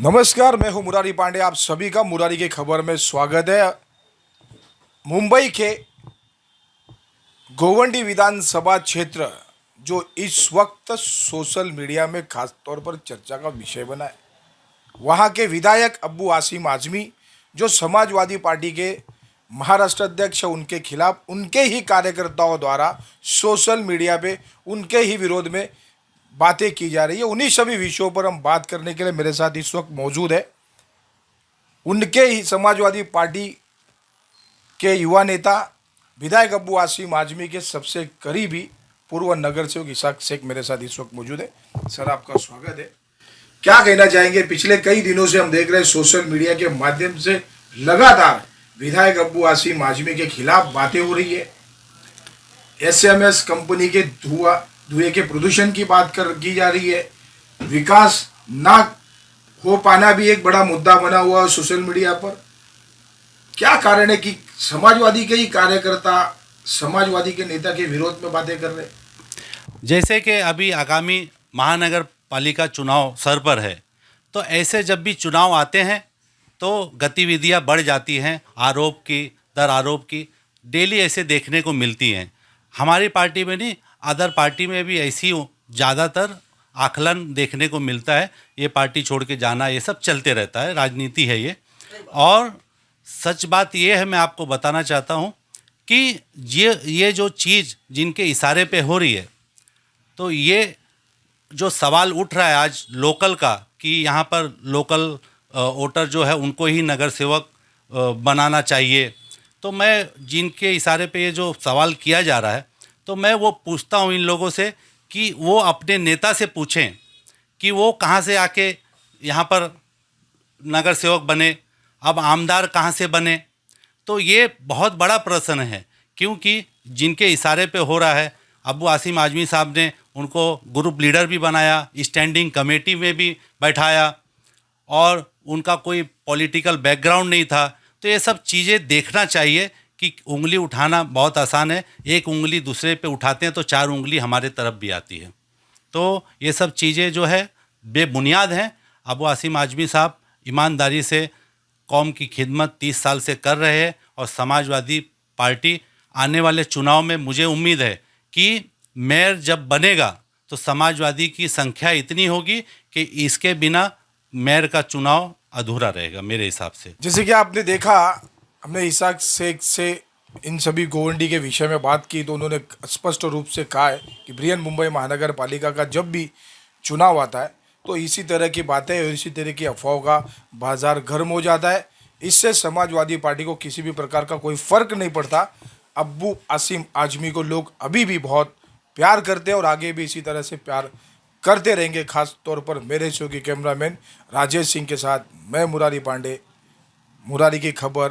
नमस्कार, मैं हूं मुरारी पांडे। आप सभी का मुरारी की खबर में स्वागत है। मुंबई के गोवंडी विधानसभा क्षेत्र जो इस वक्त सोशल मीडिया में खास तौर पर चर्चा का विषय बना है, वहां के विधायक अब्बू आसिम आजमी जो समाजवादी पार्टी के महाराष्ट्र अध्यक्ष, उनके खिलाफ उनके ही कार्यकर्ताओं द्वारा सोशल मीडिया पे उनके ही विरोध में बातें की जा रही है। उन्हीं सभी विषयों पर हम बात करने के लिए मेरे साथ इस वक्त मौजूद है उनके ही समाजवादी पार्टी के युवा नेता विधायक अब्बू आसिम आजमी के सबसे करीबी पूर्व नगर सेवक इसाक शेख मेरे साथ इस वक्त मौजूद है। सर, आपका स्वागत है। क्या कहना चाहेंगे? पिछले कई दिनों से हम देख रहे हैं सोशल मीडिया के माध्यम से लगातार विधायक अब्बू आसिम आजमी के खिलाफ बातें हो रही है। एसएमएस कंपनी के धुएं के प्रदूषण की बात की जा रही है। विकास ना हो पाना भी एक बड़ा मुद्दा बना हुआ है सोशल मीडिया पर। क्या कारण है कि समाजवादी के ही कार्यकर्ता समाजवादी के नेता के विरोध में बातें कर रहे हैं? जैसे कि अभी आगामी महानगर पालिका चुनाव सर पर है, तो ऐसे जब भी चुनाव आते हैं तो गतिविधियां बढ़ जाती हैं, आरोप की दर आरोप की डेली ऐसे देखने को मिलती हैं। हमारी पार्टी में नहीं, अदर पार्टी में भी ऐसी ज़्यादातर आकलन देखने को मिलता है। ये पार्टी छोड़ के जाना, ये सब चलते रहता है, राजनीति है ये। और सच बात ये है, मैं आपको बताना चाहता हूँ कि ये जो चीज़ जिनके इशारे पे हो रही है, तो ये जो सवाल उठ रहा है आज लोकल का कि यहाँ पर लोकल वोटर जो है उनको ही नगर सेवक बनाना चाहिए, तो मैं जिनके इशारे पे ये जो सवाल किया जा रहा है, तो मैं वो पूछता हूँ इन लोगों से कि वो अपने नेता से पूछें कि वो कहाँ से आके यहाँ पर नगर सेवक बने, अब आमदार कहाँ से बने। तो ये बहुत बड़ा प्रश्न है, क्योंकि जिनके इशारे पे हो रहा है, अब्बू आसिम आजमी साहब ने उनको ग्रुप लीडर भी बनाया, स्टैंडिंग कमेटी में भी बैठाया, और उनका कोई पॉलिटिकल बैकग्राउंड नहीं था। तो ये सब चीज़ें देखना चाहिए कि उंगली उठाना बहुत आसान है, एक उंगली दूसरे पे उठाते हैं तो चार उंगली हमारे तरफ भी आती है। तो ये सब चीज़ें जो है बेबुनियाद हैं। अब्बू आसिम आजमी साहब ईमानदारी से कौम की खिदमत 30 साल से कर रहे हैं, और समाजवादी पार्टी आने वाले चुनाव में मुझे उम्मीद है कि मेयर जब बनेगा तो समाजवादी की संख्या इतनी होगी कि इसके बिना मेयर का चुनाव अधूरा रहेगा मेरे हिसाब से। जैसे कि आपने देखा, हमने इसाक शेख से इन सभी गोवंडी के विषय में बात की, तो उन्होंने स्पष्ट रूप से कहा है कि बृहन मुंबई महानगर पालिका का जब भी चुनाव आता है तो इसी तरह की बातें और इसी तरह की अफवाहों का बाजार गर्म हो जाता है। इससे समाजवादी पार्टी को किसी भी प्रकार का कोई फर्क नहीं पड़ता। अब्बू आसिम आजमी को लोग अभी भी बहुत प्यार करते हैं और आगे भी इसी तरह से प्यार करते रहेंगे। खास तौर पर मेरे शो के कैमरामैन राजेश सिंह के साथ मैं मुरारी पांडे, मुरारी की खबर।